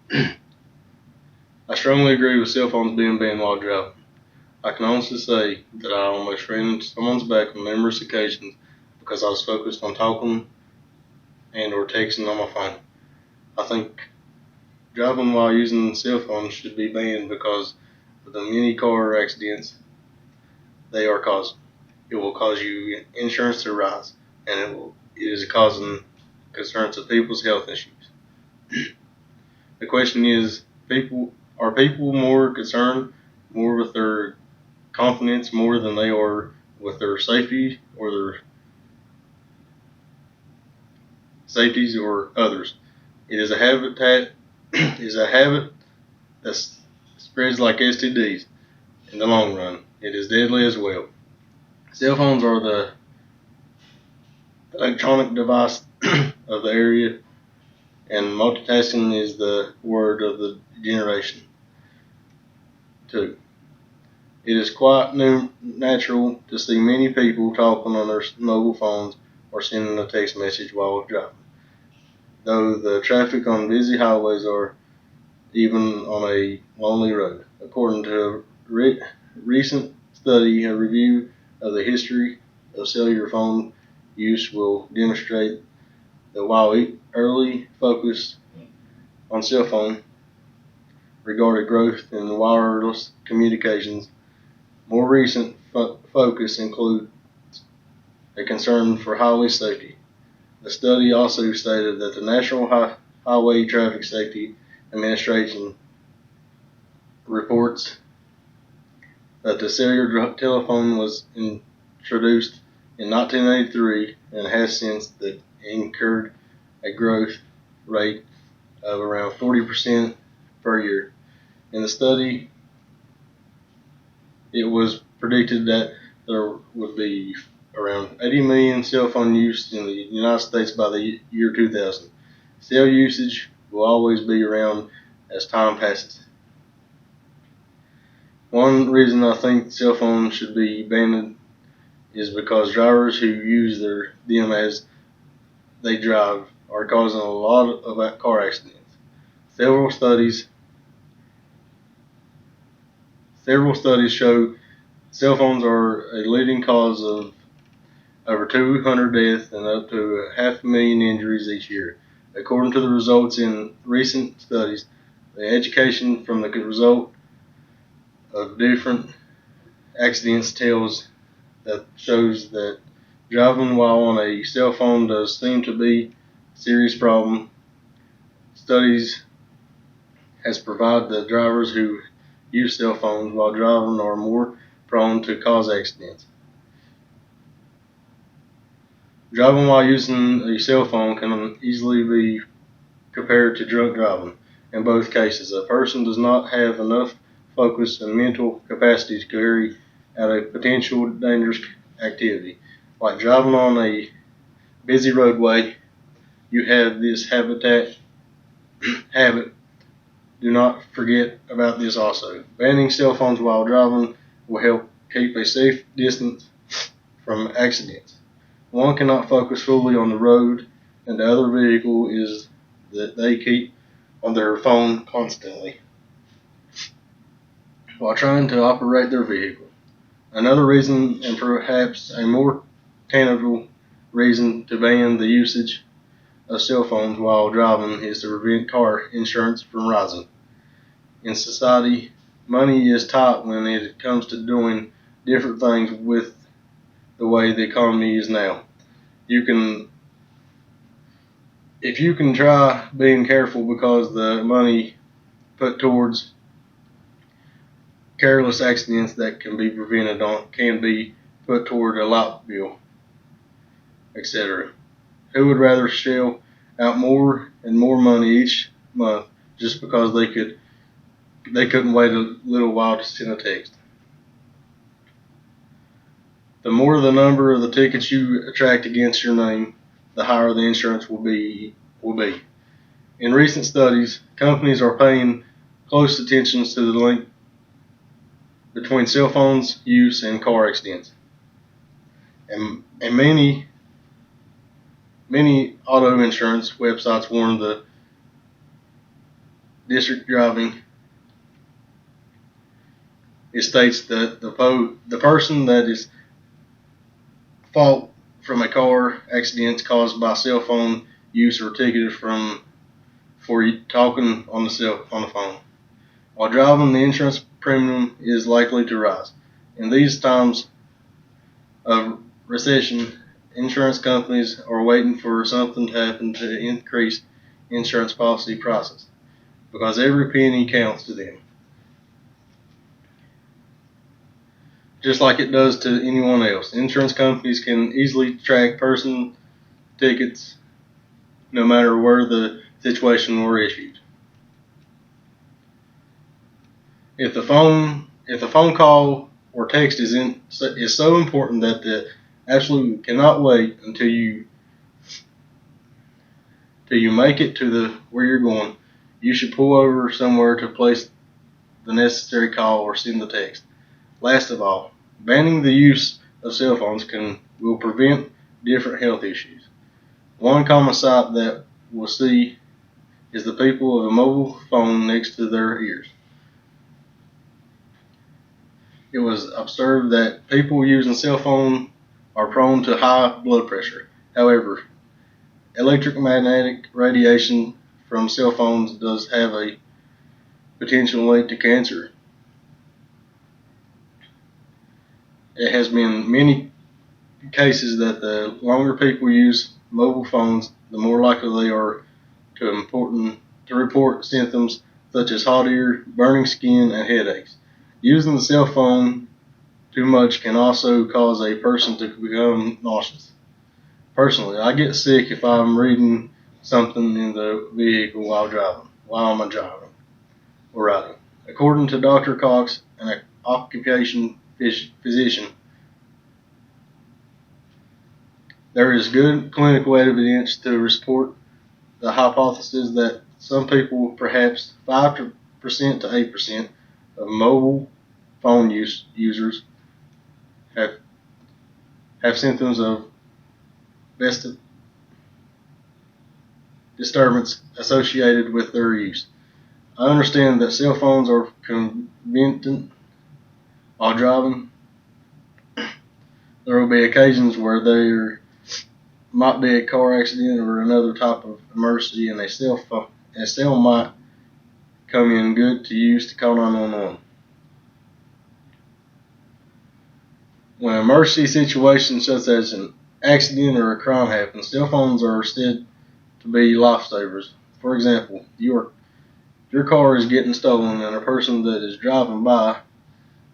I strongly agree with cell phones being banned while driving. I can honestly say that I almost ran into someone's back on numerous occasions because I was focused on talking and or texting on my phone. I think driving while using cell phones should be banned because of the many car accidents they are causing. It will cause you insurance to rise, and it is causing concerns of people's health issues. The question is, are people more concerned more with their confidence more than they are with their safety or their safeties or others? It is a habit that spreads like STDs in the long run. It is deadly as well. Cell phones are the electronic device of the area, and multitasking is the word of the generation too. It is quite natural to see many people talking on their mobile phones or sending a text message while driving, though the traffic on busy highways or even on a lonely road. According to a recent study, a review of the history of cellular phone use will demonstrate that while early focus on cell phone regarded growth in wireless communications, more recent focus includes a concern for highway safety. The study also stated that the National Highway Traffic Safety Administration reports that the cellular telephone was introduced in 1983 and has since incurred a growth rate of around 40% per year. In the study, it was predicted that there would be around 80 million cell phone use in the United States by the year 2000. Cell usage will always be around as time passes. One reason I think cell phones should be banned is because drivers who use them as they drive are causing a lot of car accidents. Several studies show cell phones are a leading cause of over 200 deaths and up to 500,000 injuries each year. According to the results in recent studies, the education from the result of different accidents shows that driving while on a cell phone does seem to be a serious problem. Studies has provided that drivers who use cell phones while driving are more prone to cause accidents. Driving while using a cell phone can easily be compared to drunk driving. In both cases, a person does not have enough focus and mental capacity to carry out a potential dangerous activity. Like driving on a busy roadway, you have this habit. Do not forget about this also. Banning cell phones while driving will help keep a safe distance from accidents. One cannot focus fully on the road, and the other vehicle is that they keep on their phone constantly while trying to operate their vehicle. Another reason, and perhaps a more tangible reason to ban the usage of cell phones while driving is to prevent car insurance from rising. In society, money is tight when it comes to doing different things with the way the economy is now. If you can try being careful because the money put towards careless accidents that can be prevented can be put toward a light bill, etc. Who would rather shell out more and more money each month just because they couldn't wait a little while to send a text? The more the number of the tickets you attract against your name, the higher the insurance will be. In recent studies, companies are paying close attention to the link between cell phones use and car accidents. And many auto insurance websites warn district driving, it states that the person that is fault from a car accident caused by cell phone use or ticketed for talking on the phone. While driving, the insurance premium is likely to rise. In these times of recession, insurance companies are waiting for something to happen to increase insurance policy prices, because every penny counts to them, just like it does to anyone else. Insurance companies can easily track person tickets no matter where the situation were issued. If the phone call or text is so important that the absolutely cannot wait until you make it to where you're going, you should pull over somewhere to place the necessary call or send the text. Last of all, banning the use of cell phones will prevent different health issues. One common sight that we'll see is the people with a mobile phone next to their ears. It was observed that people using cell phones are prone to high blood pressure. However, electromagnetic radiation from cell phones does have a potential link to cancer. It has been many cases that the longer people use mobile phones, the more likely they are to report symptoms such as hot ear, burning skin, and headaches. Using the cell phone too much can also cause a person to become nauseous. Personally, I get sick if I'm reading something in the vehicle while I'm driving or riding. According to Dr. Cox, an occupation physician, there is good clinical evidence to support the hypothesis that some people, perhaps 5% to 8% of mobile phone users, have symptoms of disturbance associated with their use. I understand that cell phones are convenient while driving. There will be occasions where there might be a car accident or another type of emergency, and a cell might come in good to use to call 911. When an emergency situation such as an accident or a crime happens, cell phones are said to be lifesavers. For example, your car is getting stolen and a person that is driving by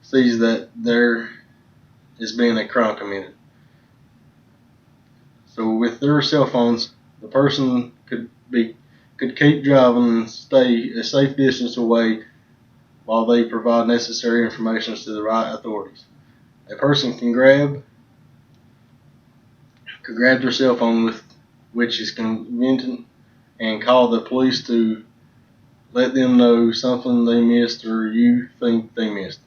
sees that there is being a crime committed. So with their cell phones, the person could keep driving and stay a safe distance away while they provide necessary information to the right authorities. A person can grab their cell phone, which is convenient, and call the police to let them know something they missed or you think they missed,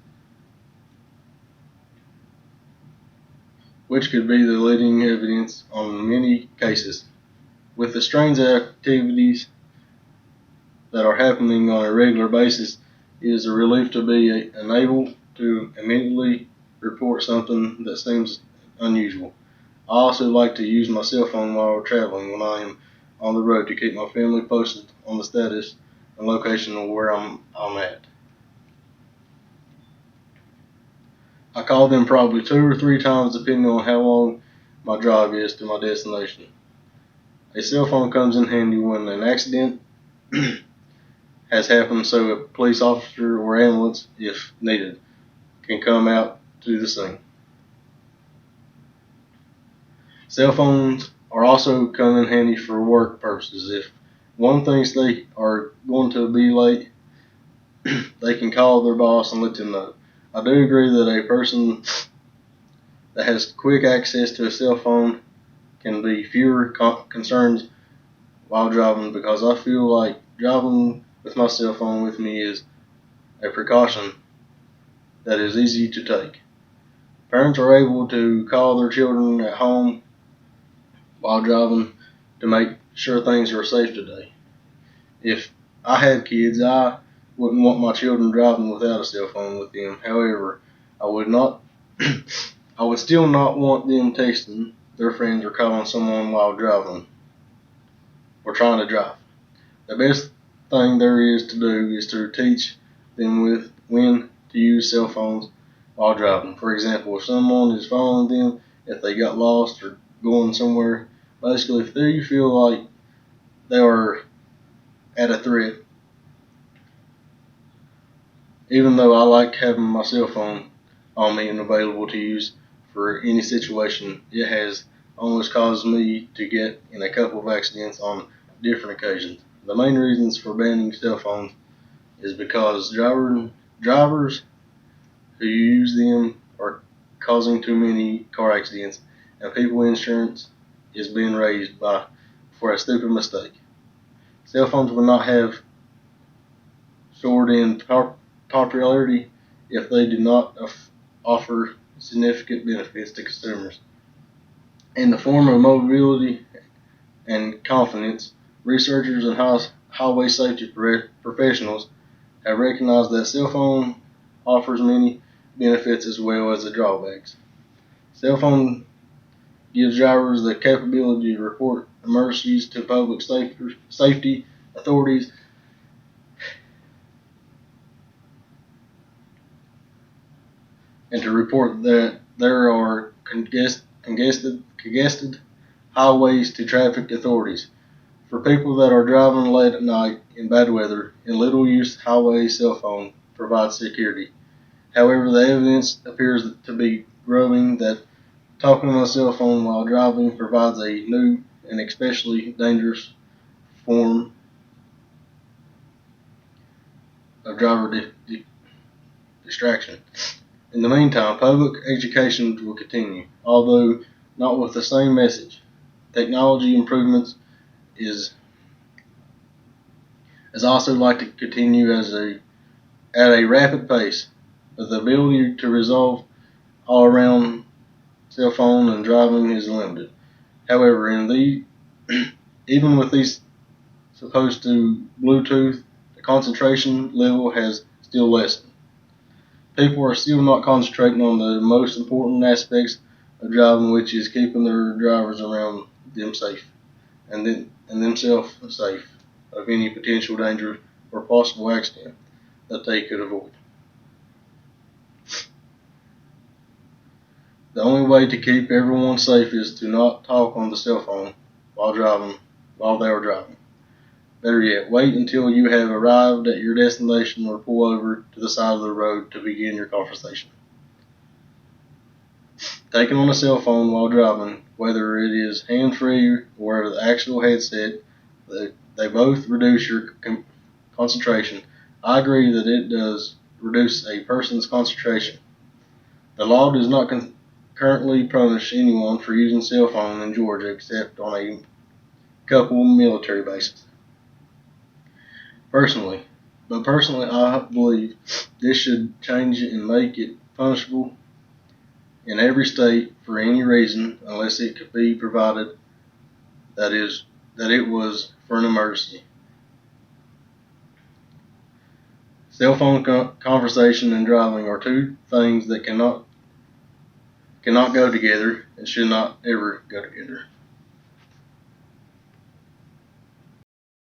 which could be the leading evidence on many cases. With the strange activities that are happening on a regular basis, it is a relief to be unable to immediately report something that seems unusual. I also like to use my cell phone while traveling when I am on the road to keep my family posted on the status and location of where I'm at. I call them probably 2 or 3 times depending on how long my drive is to my destination. A cell phone comes in handy when an accident has happened, so a police officer or ambulance, if needed, can come out to the scene. Cell phones are also come in handy for work purposes. If one thinks they are going to be late, they can call their boss and let them know. I do agree that a person that has quick access to a cell phone can be fewer concerns while driving, because I feel like driving with my cell phone with me is a precaution that is easy to take. Parents are able to call their children at home while driving to make sure things are safe today. If I have kids. I wouldn't want my children driving without a cell phone with them. However, I would not. I would still not want them texting their friends or calling someone while driving or trying to drive. The best thing there is to do is to teach them with when to use cell phones while driving. For example, if someone is following them, if they got lost or going somewhere, basically if they feel like they are at a threat, even though I like having my cell phone on me and available to use for any situation, it has almost caused me to get in a couple of accidents on different occasions. The main reasons for banning cell phones is because drivers who use them are causing too many car accidents, and people insurance is being raised for a stupid mistake. Cell phones will not have soared in popularity if they do not offer significant benefits to consumers. In the form of mobility and confidence, researchers and highway safety professionals have recognized that cell phone offers many benefits as well as the drawbacks. Cell phone gives drivers the capability to report emergencies to public safety authorities and to report that there are congested highways to traffic authorities. For people that are driving late at night in bad weather, a little used highway cell phone provides security. However, the evidence appears to be growing that talking on a cell phone while driving provides a new and especially dangerous form of driver distraction. In the meantime, public education will continue, although not with the same message. Technology improvements is also like to continue at a rapid pace, but the ability to resolve all around cell phone and driving is limited. However, even with these supposed to Bluetooth, the concentration level has still lessened. People are still not concentrating on the most important aspects of driving, which is keeping their drivers around them safe and themselves safe of any potential danger or possible accident that they could avoid. The only way to keep everyone safe is to not talk on the cell phone while they are driving. Better yet, wait until you have arrived at your destination or pull over to the side of the road to begin your conversation. Taking on a cell phone while driving, whether it is hand-free or the actual headset, they both reduce your concentration. I agree that it does reduce a person's concentration. The law does not currently punish anyone for using cell phone in Georgia except on a couple military bases. Personally, I believe this should change it and make it punishable in every state for any reason, unless it could be provided that it was for an emergency. Cell phone conversation and driving are two things that cannot go together and should not ever go together.